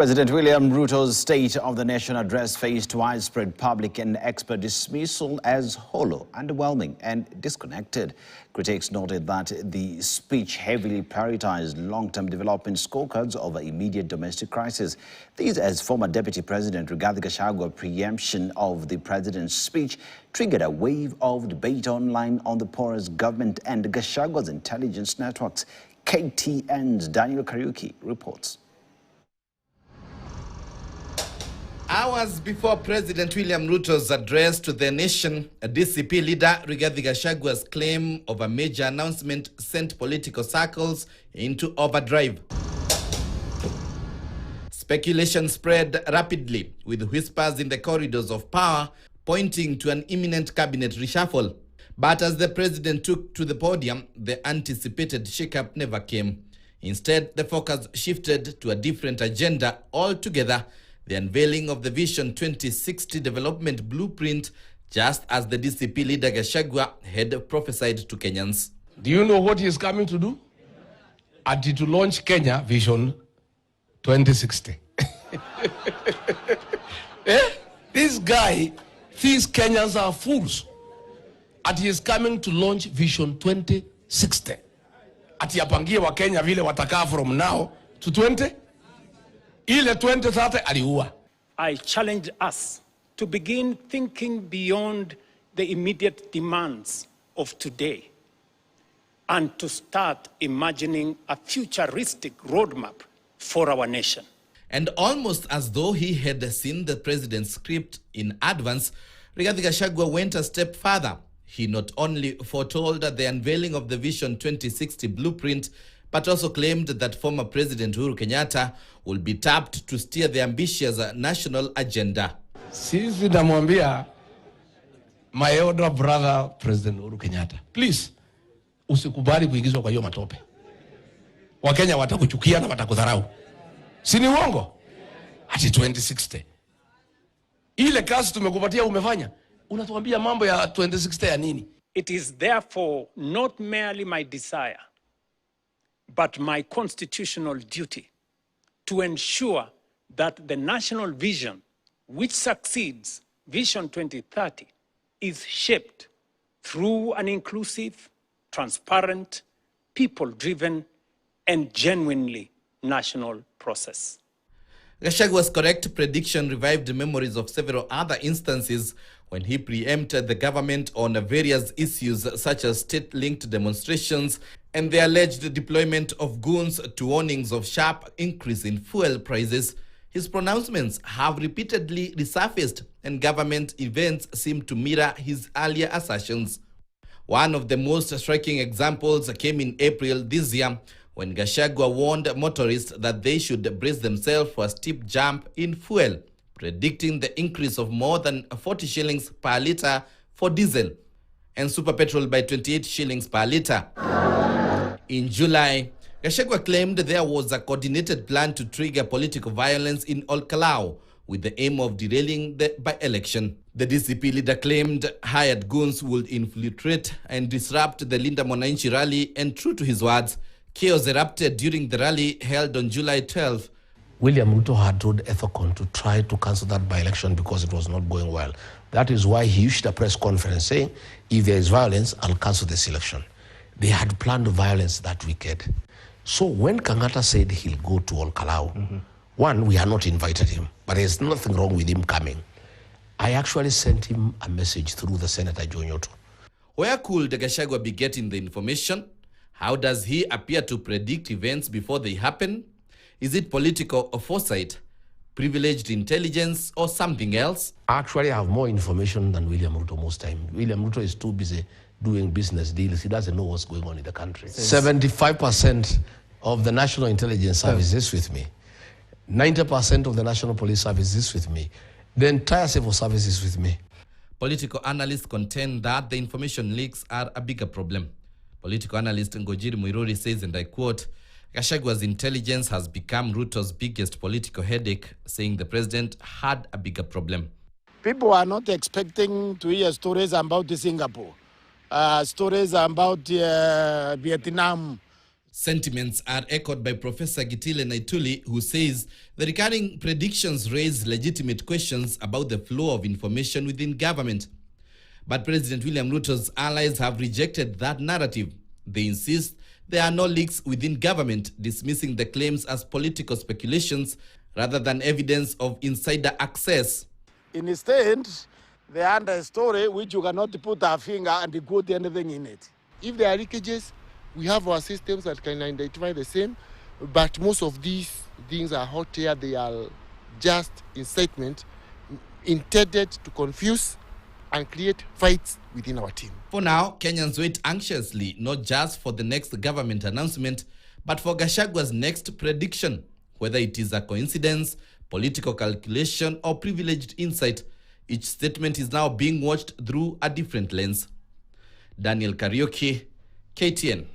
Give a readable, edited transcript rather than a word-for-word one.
President William Ruto's State of the Nation address faced widespread public and expert dismissal as hollow, underwhelming and disconnected. Critics noted that the speech heavily prioritized long-term development scorecards over immediate domestic crisis. These, as former Deputy President Rigathi Gachagua preemption of the president's speech triggered a wave of debate online on the porous government and Gachagua's intelligence networks. KTN's Daniel Kariuki reports. Hours before President William Ruto's address to the nation, a DCP leader Rigathi Gachagua's claim of a major announcement sent political circles into overdrive. Speculation spread rapidly, with whispers in the corridors of power pointing to an imminent cabinet reshuffle. But as the president took to the podium, the anticipated shakeup never came. Instead, the focus shifted to a different agenda altogether: the unveiling of the Vision 2060 development blueprint, just as the DCP leader Gachagua had prophesied to Kenyans. Do you know what he is coming to do? To launch Kenya Vision 2060. This guy thinks Kenyans are fools. He is coming to launch Vision 2060. Apangie wa Kenya vile watakaa from now to 20. I challenge us to begin thinking beyond the immediate demands of today and to start imagining a futuristic roadmap for our nation. And almost as though he had seen the president's script in advance, Rigathi Gachagua went a step further. He not only foretold the unveiling of the Vision 2060 blueprint, but also claimed that former President Uhuru Kenyatta will be tapped to steer the ambitious national agenda. Sisi namwambia my elder brother President Uhuru Kenyatta, please usikubali kuingizwa kwa hiyo matope. Wakenya watakuchukia na watakudharau. Si ni uongo? Ati 2060. Ile kazi tumekupatia umefanya. Unatuambia mambo ya 2060 ya nini? It is therefore not merely my desire, but my constitutional duty to ensure that the national vision, which succeeds Vision 2030, is shaped through an inclusive, transparent, people-driven, and genuinely national process. Gachagua's correct prediction revived memories of several other instances when he preempted the government on various issues such as state-linked demonstrations and the alleged deployment of goons to warnings of sharp increase in fuel prices. His pronouncements have repeatedly resurfaced, and government events seem to mirror his earlier assertions. One of the most striking examples came in April this year, when Gachagua warned motorists that they should brace themselves for a steep jump in fuel, predicting the increase of more than 40 shillings per litre for diesel and super petrol by 28 shillings per litre. In July, Gachagua claimed there was a coordinated plan to trigger political violence in Olkalau with the aim of derailing the by-election. The DCP leader claimed hired goons would infiltrate and disrupt the Linda Mwananchi rally, and true to his words, chaos erupted during the rally held on July 12th. William Ruto had told Ethicon to try to cancel that by-election because it was not going well. That is why he issued a press conference saying, if there is violence, I'll cancel this election. They had planned violence that weekend. So when Kangata said he'll go to Olkalau, one, we had not invited him, but there's nothing wrong with him coming. I actually sent him a message through the Senator John Yoto. Where could Gachagua be getting the information? How does he appear to predict events before they happen? Is it political foresight, privileged intelligence, or something else? Actually, I have more information than William Ruto most time. William Ruto is too busy doing business deals. He doesn't know what's going on in the country. 75% of the National Intelligence Service is with me. 90% of the National Police Service is with me. The entire civil service is with me. Political analysts contend that the information leaks are a bigger problem. Political analyst Ngojiri Muiruri says, and I quote, Gachagua's intelligence has become Ruto's biggest political headache, saying the president had a bigger problem. People are not expecting to hear stories about Singapore, stories about Vietnam, Sentiments are echoed by Professor Gitile Naituli, who says the recurring predictions raise legitimate questions about the flow of information within government. But President William Ruto's allies have rejected that narrative. They insist there are no leaks within government, dismissing the claims as political speculations rather than evidence of insider access. Instead, they are a story which you cannot put a finger and put anything in it. If there are leakages, we have our systems that can identify the same, but most of these things are hot air. They are just incitement intended to confuse and create fights within our team. For now, Kenyans wait anxiously, not just for the next government announcement, but for Gachagua's next prediction. Whether it is a coincidence, political calculation, or privileged insight, each statement is now being watched through a different lens. Daniel Karaoke, KTN.